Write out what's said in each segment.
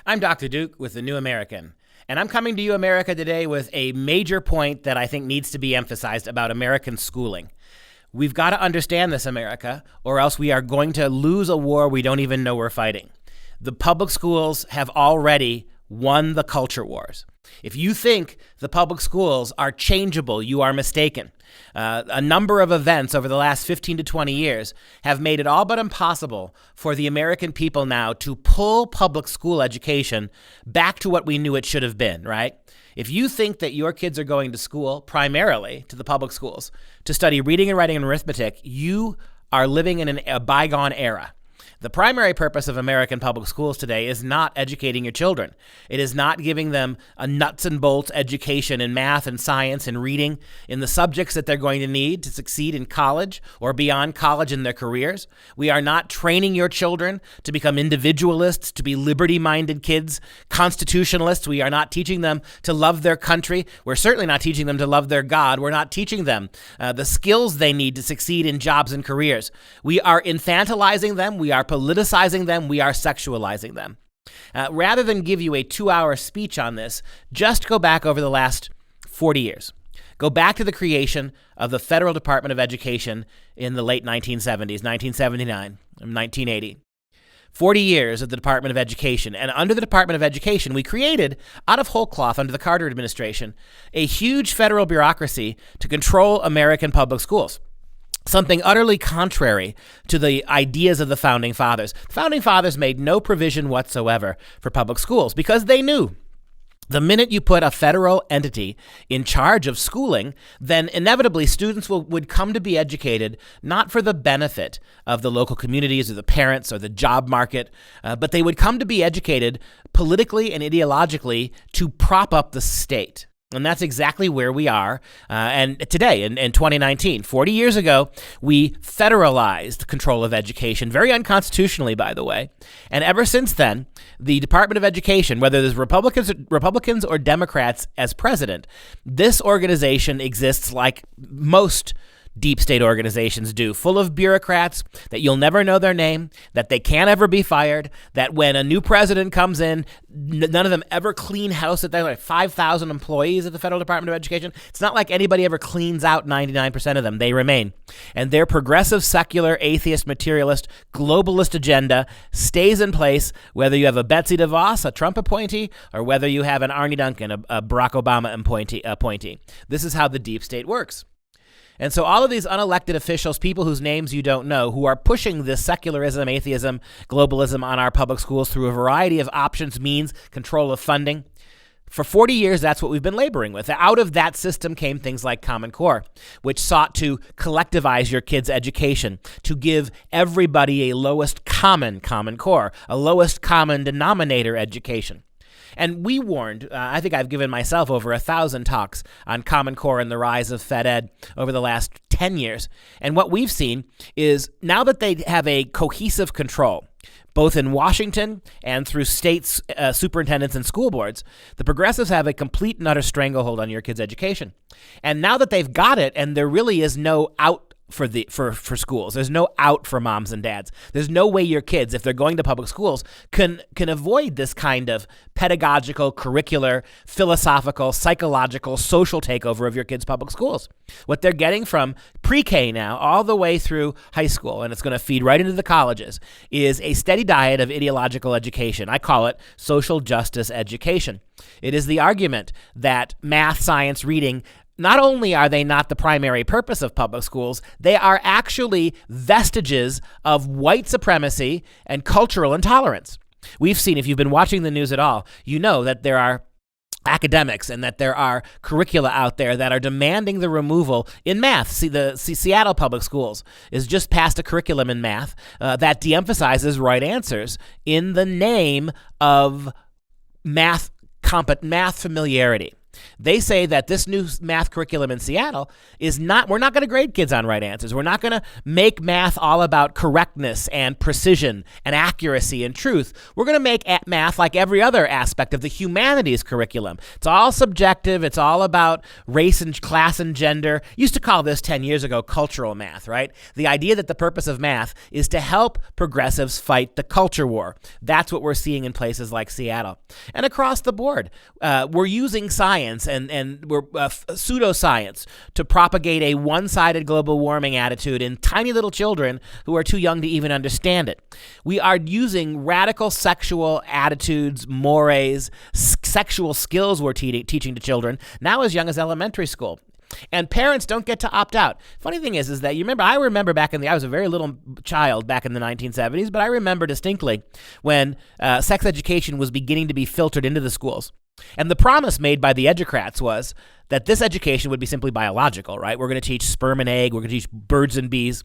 I'm Dr. Duke with The New American, and I'm coming to you, America, today with a major point that I think needs to be emphasized about American schooling. We've got to understand this, America, or else we are going to lose a war we don't even know we're fighting. The public schools have already won the culture wars. If you think the public schools are changeable, you are mistaken. A number of events over the last 15 to 20 years have made it all but impossible for the American people now to pull public school education back to what we knew it should have been, right? If you think that your kids are going to school, primarily to the public schools, to study reading and writing and arithmetic, you are living in a bygone era. The primary purpose of American public schools today is not educating your children. It is not giving them a nuts and bolts education in math and science and reading in the subjects that they're going to need to succeed in college or beyond college in their careers. We are not training your children to become individualists, to be liberty-minded kids, constitutionalists. We are not teaching them to love their country. We're certainly not teaching them to love their God. We're not teaching them the skills they need to succeed in jobs and careers. We are infantilizing them. We are politicizing them, we are sexualizing them. Rather than give you a 2-hour speech on this, just go back over the last 40 years. Go back to the creation of the Federal Department of Education in the late 1970s, 1979, 1980. 40 years of the Department of Education. And under the Department of Education, we created, out of whole cloth under the Carter administration, a huge federal bureaucracy to control American public schools. Something utterly contrary to the ideas of the Founding Fathers. The Founding Fathers made no provision whatsoever for public schools because they knew the minute you put a federal entity in charge of schooling, then inevitably students would come to be educated not for the benefit of the local communities or the parents or the job market, but they would come to be educated politically and ideologically to prop up the state. And that's exactly where we are. And today, in 2019, 40 years ago, we federalized control of education, very unconstitutionally, by the way. And ever since then, the Department of Education, whether there's Republicans or Democrats as president, this organization exists like most deep state organizations do, full of bureaucrats that you'll never know their name, that they can't ever be fired, that when a new president comes in, none of them ever clean house. They're like 5,000 employees at the Federal Department of Education. It's not like anybody ever cleans out 99% of them. They remain. And their progressive, secular, atheist, materialist, globalist agenda stays in place whether you have a Betsy DeVos, a Trump appointee, or whether you have an Arne Duncan, a Barack Obama appointee. This is how the deep state works. And so all of these unelected officials, people whose names you don't know, who are pushing this secularism, atheism, globalism on our public schools through a variety of options, means, control of funding. For 40 years, that's what we've been laboring with. Out of that system came things like Common Core, which sought to collectivize your kids' education, to give everybody a lowest common core, a lowest common denominator education. And we warned, I think I've given myself over 1,000 talks on Common Core and the rise of Fed Ed over the last 10 years. And what we've seen is now that they have a cohesive control, both in Washington and through states, superintendents and school boards, the progressives have a complete and utter stranglehold on your kids' education. And now that they've got it, and there really is no out for schools. There's no out for moms and dads. There's no way your kids, if they're going to public schools, can avoid this kind of pedagogical, curricular, philosophical, psychological, social takeover of your kids' public schools. What they're getting from pre-K now all the way through high school, and it's going to feed right into the colleges, is a steady diet of ideological education. I call it social justice education. It is the argument that math, science, reading, not only are they not the primary purpose of public schools, they are actually vestiges of white supremacy and cultural intolerance. We've seen, if you've been watching the news at all, you know that there are academics and that there are curricula out there that are demanding the removal in math. The Seattle Public Schools is just passed a curriculum in math that de-emphasizes right answers in the name of math familiarity. They say that this new math curriculum in Seattle we're not going to grade kids on right answers. We're not going to make math all about correctness and precision and accuracy and truth. We're going to make math like every other aspect of the humanities curriculum. It's all subjective. It's all about race and class and gender. Used to call this 10 years ago cultural math, right? The idea that the purpose of math is to help progressives fight the culture war. That's what we're seeing in places like Seattle. And across the board, we're using science and we're pseudoscience to propagate a one-sided global warming attitude in tiny little children who are too young to even understand it. We are using radical sexual attitudes, mores, sexual skills we're teaching to children now as young as elementary school. And parents don't get to opt out. Funny thing is that I remember I was a very little child back in the 1970s, but I remember distinctly when sex education was beginning to be filtered into the schools. And the promise made by the educrats was that this education would be simply biological, right? We're going to teach sperm and egg. We're going to teach birds and bees.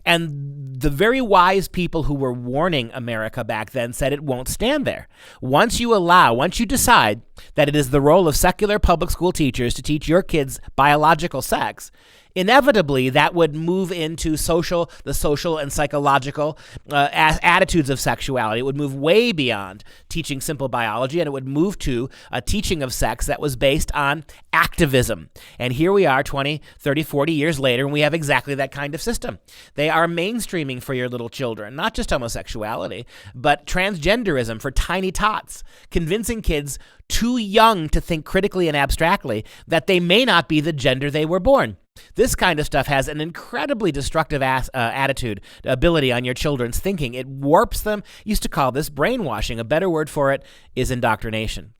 And the very wise people who were warning America back then said it won't stand there. Once you decide that it is the role of secular public school teachers to teach your kids biological sex, inevitably that would move into the social and psychological attitudes of sexuality. It would move way beyond teaching simple biology, and it would move to a teaching of sex that was based on activism. And here we are 20, 30, 40 years later, and we have exactly that kind of system. They are mainstreaming for your little children, not just homosexuality, but transgenderism for tiny tots, convincing kids too young to think critically and abstractly that they may not be the gender they were born. This kind of stuff has an incredibly destructive ability on your children's thinking. It warps them. Used to call this brainwashing. A better word for it is indoctrination.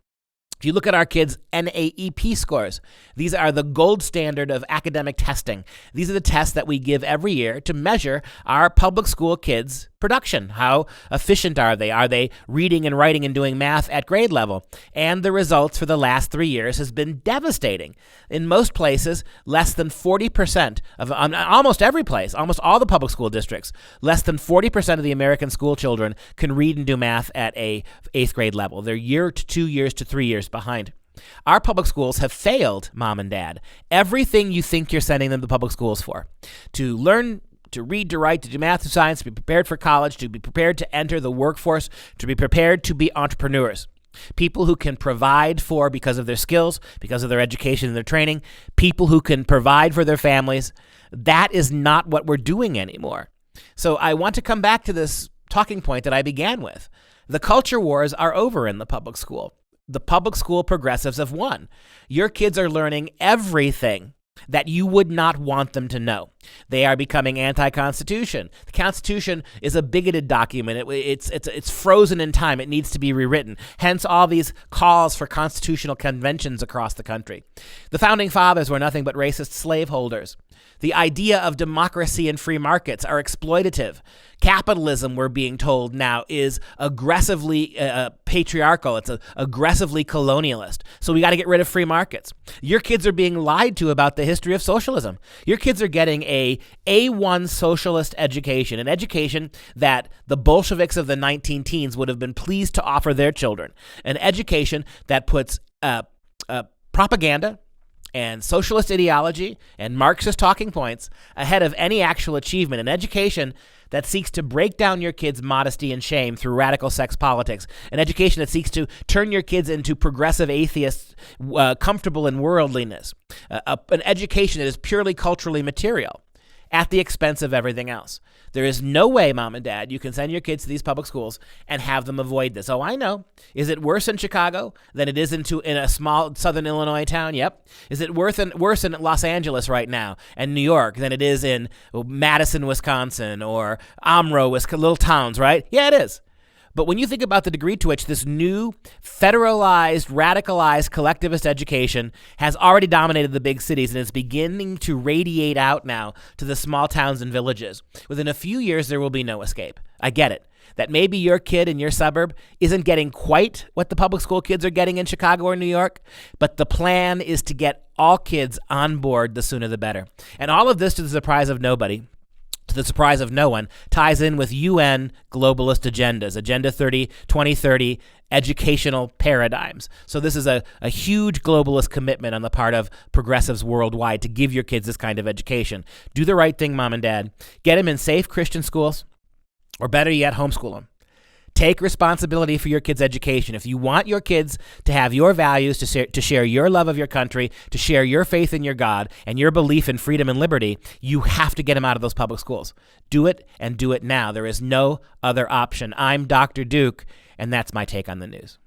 If you look at our kids' NAEP scores, these are the gold standard of academic testing. These are the tests that we give every year to measure our public school kids' production. How efficient are they? Are they reading and writing and doing math at grade level? And the results for the last 3 years has been devastating. In most places, less than 40% of almost every place, almost all the public school districts, less than 40% of the American school children can read and do math at a 8th grade level. They're year to 2 years to 3 years behind. Our public schools have failed, mom and dad. Everything you think you're sending them to public schools for. To learn to read, to write, to do math, to science, to be prepared for college, to be prepared to enter the workforce, to be prepared to be entrepreneurs. People who can provide for, because of their skills, because of their education and their training, people who can provide for their families. That is not what we're doing anymore. So I want to come back to this talking point that I began with. The culture wars are over in the public school. The public school progressives have won. Your kids are learning everything that you would not want them to know. They are becoming anti-Constitution. The Constitution is a bigoted document. It's frozen in time. It needs to be rewritten. Hence all these calls for constitutional conventions across the country. The Founding Fathers were nothing but racist slaveholders. The idea of democracy and free markets are exploitative. Capitalism, we're being told now, is aggressively patriarchal. It's aggressively colonialist. So we got to get rid of free markets. Your kids are being lied to about the history of socialism. Your kids are getting a A1 socialist education, an education that the Bolsheviks of the 19 teens would have been pleased to offer their children, an education that puts propaganda and socialist ideology and Marxist talking points ahead of any actual achievement, an education that seeks to break down your kids' modesty and shame through radical sex politics, an education that seeks to turn your kids into progressive atheists comfortable in worldliness, an education that is purely culturally material at the expense of everything else. There is no way, mom and dad, you can send your kids to these public schools and have them avoid this. Oh, I know. Is it worse in Chicago than it is in a small southern Illinois town? Yep. Is it worse in Los Angeles right now and New York than it is in Madison, Wisconsin, or Omro, Wisconsin, little towns, right? Yeah, it is. But when you think about the degree to which this new federalized, radicalized, collectivist education has already dominated the big cities and is beginning to radiate out now to the small towns and villages, within a few years there will be no escape. I get it. That maybe your kid in your suburb isn't getting quite what the public school kids are getting in Chicago or New York, but the plan is to get all kids on board, the sooner the better. And all of this to the surprise of nobody. to the surprise of no one, ties in with UN globalist agendas, Agenda 2030, educational paradigms. So this is a huge globalist commitment on the part of progressives worldwide to give your kids this kind of education. Do the right thing, mom and dad. Get them in safe Christian schools, or better yet, homeschool them. Take responsibility for your kids' education. If you want your kids to have your values, to share your love of your country, to share your faith in your God and your belief in freedom and liberty, you have to get them out of those public schools. Do it, and do it now. There is no other option. I'm Dr. Duke, and that's my take on the news.